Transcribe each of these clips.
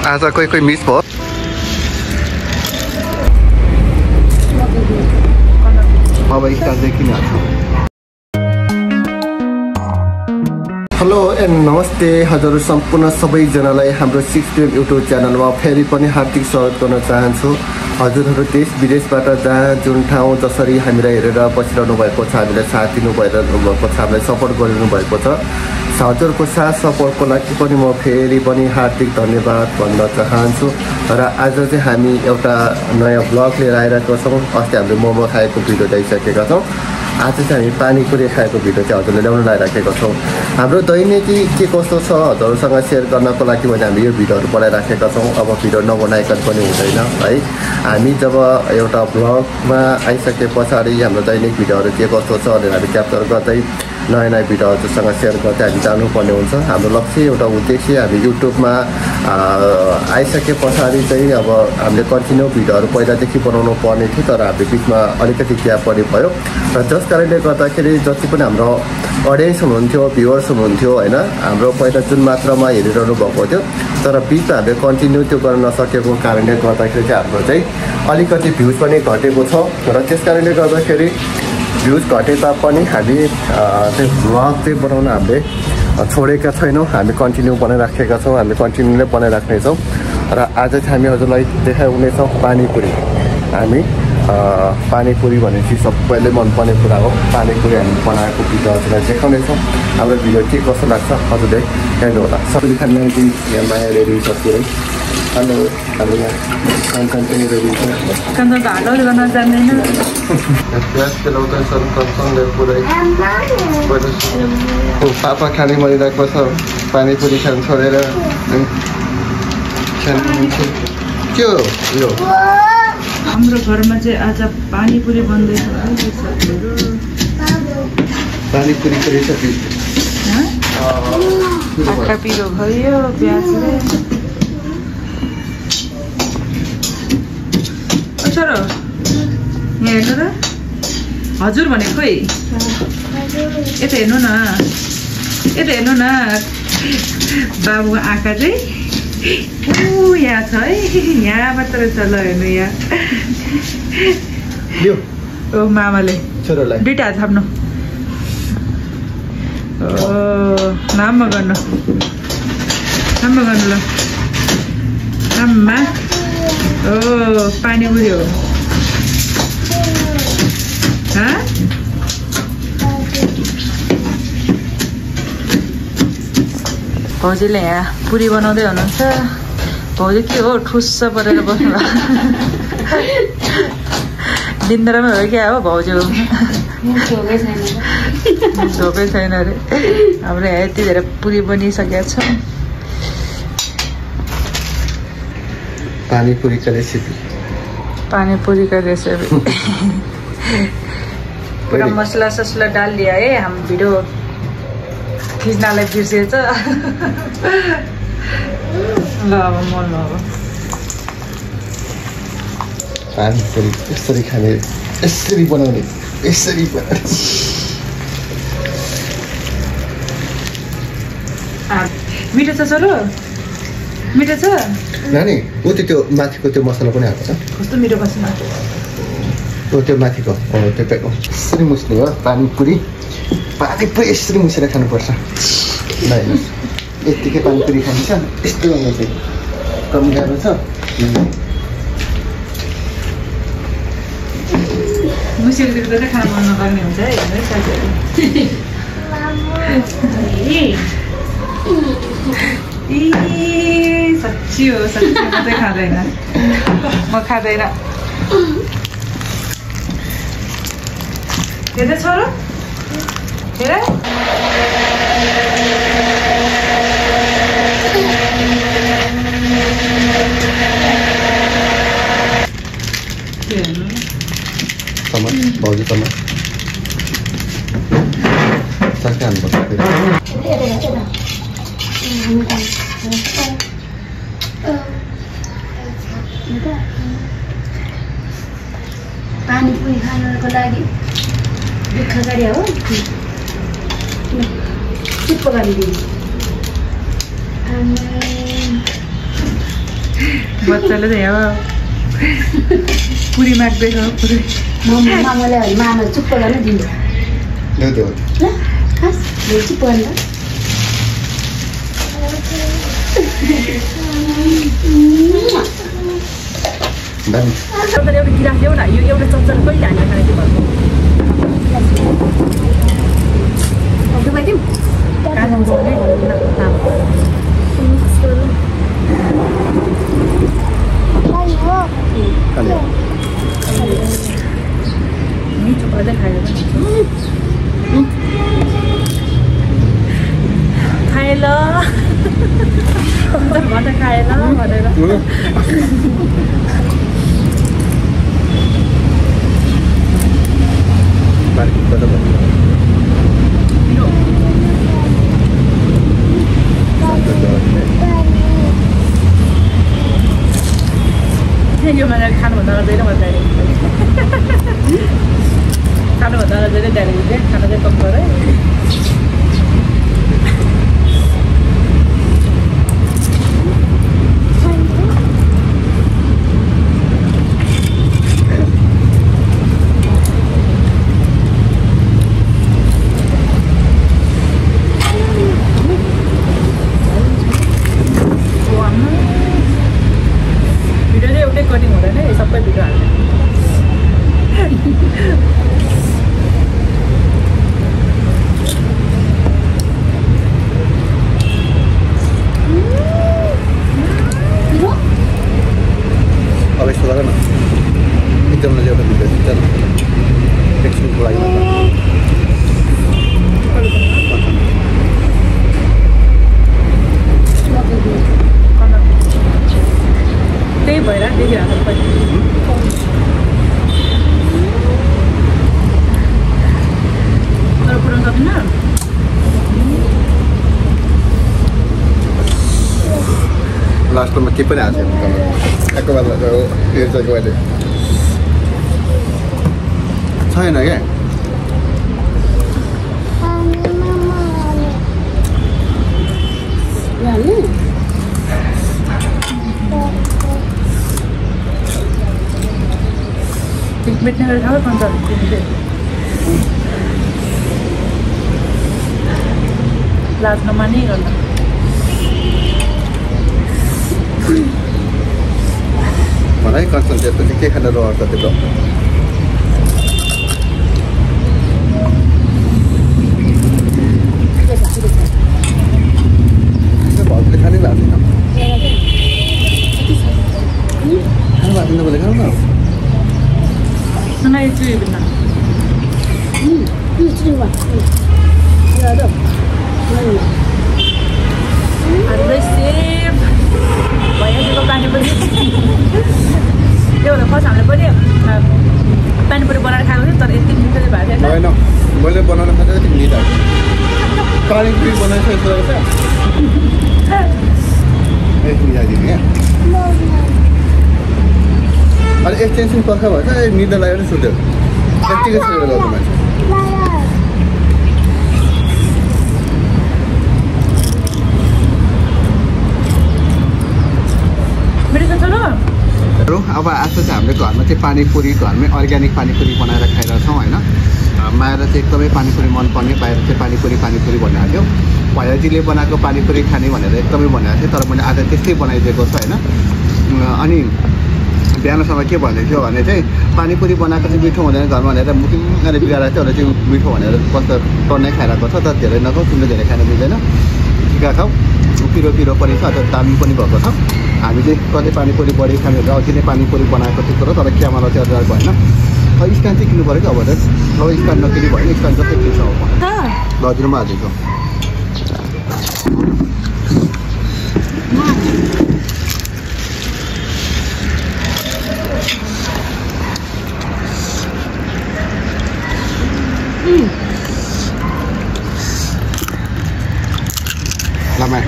आज कोही मिस भयो अब स्टार्ट चाहिँ किन हाल्छु हेलो एन्ड नमस्ते हजुर सम्पूर्ण सबैजनालाई हाम्रो 6PM युट्युब च्यानलमा फेरि पनि हार्दिक स्वागत गर्न चाहन्छु हजुरहरू देश विदेशबाट जहाँ जुन ठाउँ जसरी हामीलाई हेरेर बसिरहनु भएको छ हामीलाई साथ दिनु भएको छ हामीलाई सपोर्ट गरिरहनु भएको छ हजुरको साथ सपोर्टको लागि पनि म फेरि पनि हार्दिक धन्यवाद भन्न चाहन्छु र आज चाहिँ हामी एउटा नयाँ ब्लग लिएर आइरहेको छौँ अस्ति हामीले मोमो खाएको भिडियो ल्याइसकेका छौँ आज चाहिँ हामी पानीपुरी खाएको भिडियो चाहिँ हजुरले ल्याउन लागिराखेको छौँ हाम्रो दैनिकी के कस्तो छ हजुरसँग सेयर गर्नको लागि भने हामी यो भिडियोहरू बनाइराखेका छौँ अब भिडियो नबनाइकन पनि हुँदैन है हामी जब एउटा ब्लगमा आइसके पछाडि हाम्रो दैनिक भिडियोहरू के कस्तो छ भनेर हामी क्याप्चर गर्दै नयाँ नयाँ भिडियोहरूसँग सेयर गर्दै हामी जानुपर्ने हुन्छ हाम्रो लक्ष्य एउटा उद्देश्य हामी युट्युबमा आइसके पछाडि चाहिँ अब हामीले कन्टिन्यू भिडियोहरू पहिलादेखि बनाउनु पर्ने थियो तर हामीले बिचमा अलिकति ग्याप पनि भयो र जस कारणले गर्दाखेरि जति पनि हाम्रो अडियन्स हुनुहुन्थ्यो भ्युवर्स हुनुहुन्थ्यो होइन हाम्रो पहिला जुन मात्रामा हेरिरहनु भएको थियो तर बिचमा हामीले कन्टिन्यू त्यो गर्न नसकेको कारणले गर्दाखेरि चाहिँ हाम्रो चाहिँ अलिकति भ्युज पनि घटेको छ र त्यस कारणले गर्दाखेरि भ्युज घटे तापनि हामी त्यो भ्लग चाहिँ बनाउन हामीले छोडेका छैनौँ हामी कन्टिन्यू बनाइराखेका छौँ हामी कन्टिन्यू नै बनाइराख्नेछौँ र आज चाहिँ हामी हजुरलाई देखाउनेछौँ पानीपुरी हामी पानीपुरी भनेपछि सबैले मनपर्ने कुरा हो पानीपुरी हामी बनाएको भिडियो हजुरलाई देखाउनेछौँ हाम्रो भिडियो के कस्तो लाग्छ हजुरले हेर्नु होला सबैले खाने यहाँ माया रेडी छ पुरै हेलो हाम्रो यहाँ कान्छन पनि रेडी छ कान्छन त हालौल गर्न जान्दैन प्याज केलाउँदैछ कान्छनले पुरै पापा खाने मरिरहेको छ पानीपुरी खानु छोडेर के हो यो हाम्रो घरमा चाहिँ आज पानीपुरी बन्दैछ पानीपुरी रेसिपी आँखा पिरो भयो प्याजले छोरो यहाँ हेर्नु र हजुर भनेको है यता हेर्नु न बाबुको आँखा चाहिँ यहाँ छ है यहाँ मात्र छ ल हेर्नु यहाँ ओ मामाले छोरोलाई दुईटा थाप्नु ओ नाममा गर्नु ल आम्मा ओ पानीपुरी हो भाउजूले यहाँ पुरी बनाउँदै हुनुहुन्छ भाउजू के हो ठुस्स परेर बस्नु बिन्दरामै हो क्या हो भाउजू धोकै छैन अरे हाम्रो यहाँ यति धेरै पुरी बनिसकेका छ पानीपुरीका रेसिपी पूरा मसला ससला डाल दिया है हम वीडियो खिच्नलाई बिर्सेछ ल अब मन अब पानीपुरी यसरी खाने यसरी बनाउने मिठो छ छोरो मिठो छ नानी ऊ त्यो माथिको त्यो मसला पनि हाल्छ कस्तो मिठो मसला त्यो माथिको त्यो यसरी मुस्ने हो पानीपुरी यसरी मुसेर खानुपर्छ ल हेर्नुहोस् यत्तिकै पानीपुरी खान्छ यस्तो गर्नु चाहिँ कम गाह्रो छ मुसेर चाहिँ खाना मन नपर्ने हुन्छ है साथीहरू साँच्ची हो म चाहिँ खाँदैन म खाँदैन हेर्दै छोरो हेर भाउजू टमाट सके हाल्नुपर्छ पानीपुरी खानको लागि दुःख गरे हो चुप्प गरिदिनु बच्चाले चाहिँ अब पुरी माग्दैछ पुरी मामाले मामा चुप्प गर्न दिनु देऊ देऊ ल खास चुप्प गर्न दामी एउटा गिलास ल्याउ न यो एउटा चम्चा कहिले हाल्न खाने त्यो भएको दुबाइदिउँ मिठो अझै खाएर खाए ल भन खाए ल भनेर यो मलाई खानुभन्दा अझै मजा आयो खानुभन्दा अझै धेरै हुन्छ खाना चाहिँ कम गर त्यही भएर देखिरहेको पनि तर पुऱ्याउन सक्दिनँ लास्टमा के पनि आएको छैन क्या मेट्ने गरेर खाऊ भन्छ लाज नमानी गर्न मलाई कन्सर्न त्यसपछि के खान रहर त त्यो भरले खानै लाग्दैन खानु लाग्दैन बोले खानु न सुनाइ छु बिना अझै सेफ भइहाल्यो पानी पनि त्यो भएर फर्स्ट हामीले पनि पानीपुरी बनाएर खाएको थियो तर यति मिठो चाहिँ भएको थियो होइन मैले बनाउन खोजेको थिएँ मिठो पानीपुरी बनाइसकेको रहेछ मिलाइदिने क्या अनि एक्सटेन्सन पर्खा भन्छ निदा लागेर सुत्यो यत्तिकै सुतेर गर्नु मान्छे अब आज चाहिँ हामीले घरमा चाहिँ पानीपुरी घरमै अर्ग्यानिक पानीपुरी बनाएर खाइरहेछौँ होइन माएर चाहिँ एकदमै पानीपुरी मनपर्ने बाहिर चाहिँ पानीपुरी भनेको थियो भैयाजीले बनाएको पानीपुरी खाने भनेर एकदमै भनेको थियो तर मैले आज त्यस्तै बनाइदिएको छु होइन अनि बिहानसम्म के भनेको थियो भने चाहिँ पानीपुरी बनाएको चाहिँ मिठो हुँदैन घरमा भनेर मुखिङले बिगाएर चाहिँ चाहिँ मिठो भनेर कस्तो टन्नै खाइरहेको छ तर धेरै नखाऊ तिमीले धेरै खान मिल्दैन ठिका खाऊ पिरो पनि छ अझ दामी पनि भएको छ हामी चाहिँ कतै पानीपुरी बढी खाने भनेर अघि नै पानीपुरी बनाएको थियो तर क्यामेरा चाहिँ अर्डर भएन स्ट्यान्ड चाहिँ किन्नु पऱ्यो कि अब अब स्ट्यान्ड नकिन्नु भयो भने स्ट्यान्ड जस्तै किन्छ अब हजुरमा हालेको Lama.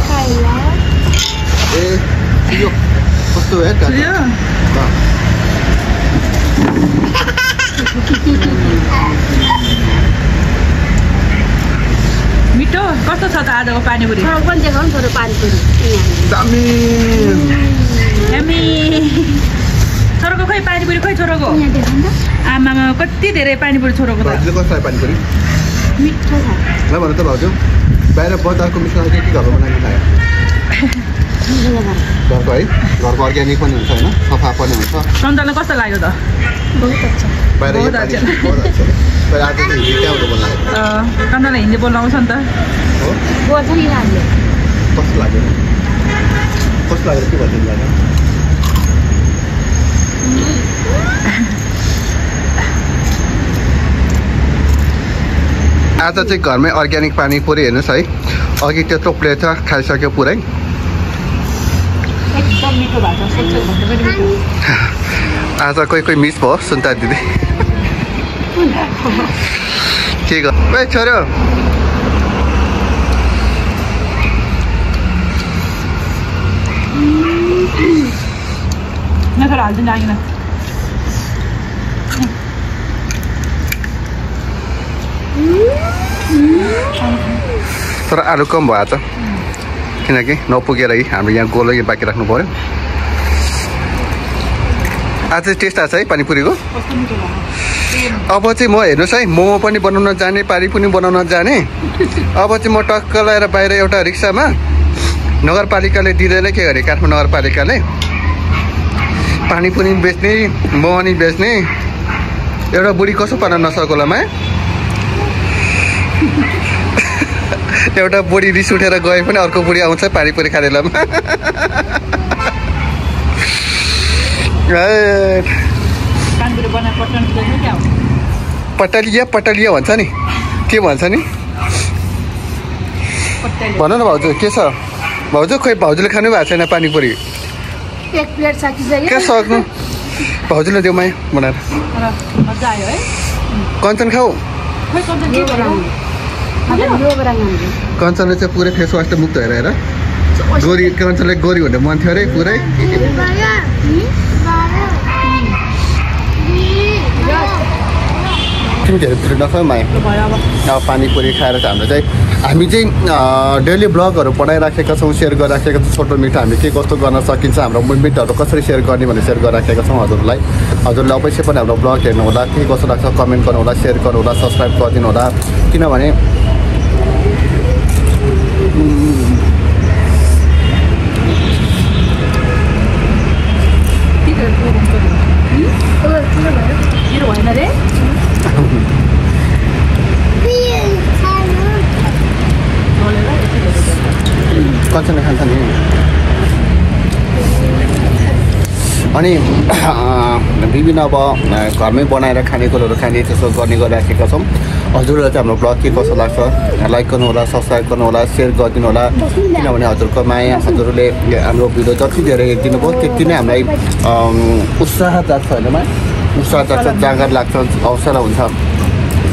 Kaya. Yo. Kस्तो है का? यो मिठो कस्तो छ त आजको पानीपुरी छोरो पनि देखाउनु छोरो पानीपुरी दामी यम्मी छोरोको खोइ पानीपुरी खोइ छोरोको यहाँ देखाउनु त आमामा कति धेरै पानीपुरी छोरोको त भाउजूले कस्तो लाग्यो पानीपुरी मिठो छ ल भन त भाउजू बाहिर बजारको मिठो लाग्यो कि घरमा बनाएको खायो घरको है घरको अर्ग्यानिक पनि हुन्छ होइन सफा पनि हुन्छ सन्तानलाई कस्तो लाग्यो त बहुत अच्छा बाहिर बहुत आज अच्छा। चाहिँ हिन्दी त्यहाँबाट बोलायो सन्तानलाई हिन्दी बोल्न आउँछ नि त हो बोल्छ नि हामीले कस्तो लाग्यो के भन्छ लाग्यो आज चाहिँ घरमै अर्ग्यानिक पानीपुरी हेर्नुहोस् है अघि त्यत्रो प्लेट छ खाइसक्यो पुरै एकदम मिठो भएको छ सोच्छ भन्दा पनि मिठो आज कोही मिस भयो सुन्ता दिदी के गर छोरो नखर हाल्दिनु आएन तर आलु कम भयो आज किनकि नपुगेर हाम्रो यहाँ गोलो बाँकी राख्नु पर्यो आज चाहिँ टेस्ट आएको छ है पानीपुरीको कस्तो मिठो भयो अब चाहिँ म हेर्नुहोस् है मोमो पनि बनाउन जाने पानी पनि बनाउन जाने अब चाहिँ म टक्क लगाएर बाहिर एउटा रिक्सामा नगरपालिकाले दिँदैन के गरे काठमाडौँ नगरपालिकाले पानी पनि बेच्ने मोमो नि बेच्ने एउटा बुढी कसो पार्न नसकोलामा एउटा बुढी रिस उठेर गए पनि अर्को बुढी आउँछ पानीपुरी खानेलामा पानीपुरी बनाएर पठाउनु दिँदैन क्या पटालिया भन्छ नि के भन्छ नि भन न भाउजू के छ भाउजू खोइ भाउजूले खानु भएको छैन पानीपुरी एक प्लेट सकिसक्यो के सक्नु भाउजूले देऊ माया बनाएर मजा आयो है कञ्चन खाऊ खोइ कस्तो के भयो कञ्चनले चाहिँ पुरै फेस वास त मुक्त हेरेर गोरी कञ्चनले गोरी हुने मन थियो अरे पुरै धेरै नखाउँ माया अब पानीपुरी खाएर चाहिँ हामी चाहिँ डेली ब्लगहरू बनाइराखेका छौँ सेयर गरिराखेका छौँ छोटो मिठो हामी के कस्तो गर्न सकिन्छ हाम्रो मुभमेन्टहरू कसरी सेयर गर्ने भनेर सेयर गरिराखेका छौँ हजुरले अवश्य पनि हाम्रो ब्लग हेर्नु होला के कस्तो लाग्छ कमेन्ट गर्नु होला सेयर गर्नु होला सब्सक्राइब गरिदिनु होला किनभने भएन रे कञ्चनले खान्छ नि अनि विभिन्न अब घरमै बनाएर खानेकुरोहरू खाने त्यसो गर्ने गरिराखेका छौँ हजुरहरूलाई चाहिँ हाम्रो ब्लग के कस्तो लाग्छ लाइक गर्नु होला सब्सक्राइब गर्नु होला सेयर गरिदिनु होला किनभने हजुरको माया हजुरले हाम्रो भिडियो जति धेरै हेरिदिनु भयो त्यति नै हामीलाई उत्साह जाग्छ होइन मा उत्साह जाग्छ जाँगर लाग्छ हौसला हुन्छ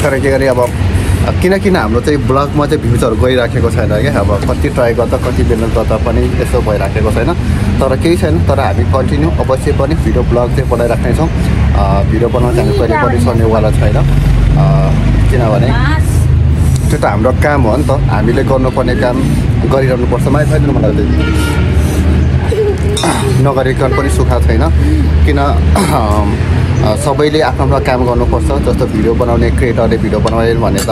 तर के गरी अब किन हाम्रो चाहिँ ब्लगमा चाहिँ भ्युजहरू गइराखेको छैन क्या अब कति ट्राई गर्दा कति बेला गर्दा पनि यसो भइराखेको छैन तर केही छैन तर हामी कन्टिन्यू अवश्य पनि भिडियो ब्लग चाहिँ बनाइराख्नेछौँ भिडियो बनाउन चाहिँ कहिले पनि सर्नेवाला छैन किनभने त्यो त हाम्रो काम हो नि त हामीले गर्नुपर्ने काम गरिरहनुपर्छ मलाई छैन मलाई नगरिकन पनि सुखा छैन किन सबैले आफ्नो आफ्नो काम गर्नुपर्छ जस्तो भिडियो बनाउने क्रिएटरले भिडियो बनाउने भने त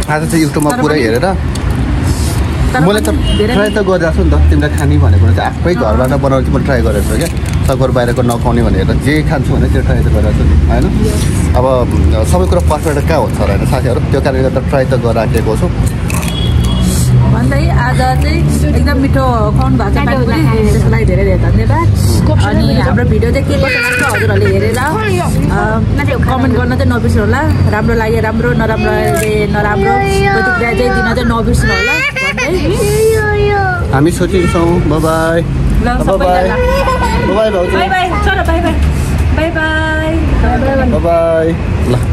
आज चाहिँ युट्युबमा पुरै हेरेर मैले त ट्राई त गरिरहेको छु नि त तिमीलाई खाने भनेको चाहिँ आफै घरबाट बनाउने चाहिँ मैले ट्राई गरेको छु क्या सबै बाहिरको नखाउने भनेर जे खान्छु भने त्यो ट्राई त गरिरहेको छु नि होइन अब सबै कुरो पर्फेक्ट कहाँ हुन्छ र होइन साथीहरू त्यो कारणले गर्दा ट्राई त गरिराखेको छु भन्दै आज चाहिँ एकदम मिठो खुवाउनु भएको छ पानीपुरी त्यसको लागि धेरै धेरै धन्यवाद अनि हाम्रो भिडियो चाहिँ के कस्तो लाग्छ हजुरहरूले हेरेर कमेन्ट गर्न चाहिँ नबिर्सनु होला राम्रो लाग्यो राम्रो नराम्रो नराम्रो प्रतिक्रिया चाहिँ दिन चाहिँ नबिर्सनु होला हामी सोचिन्छौँ बाई बाई बाई बाई चलो by by by by by ल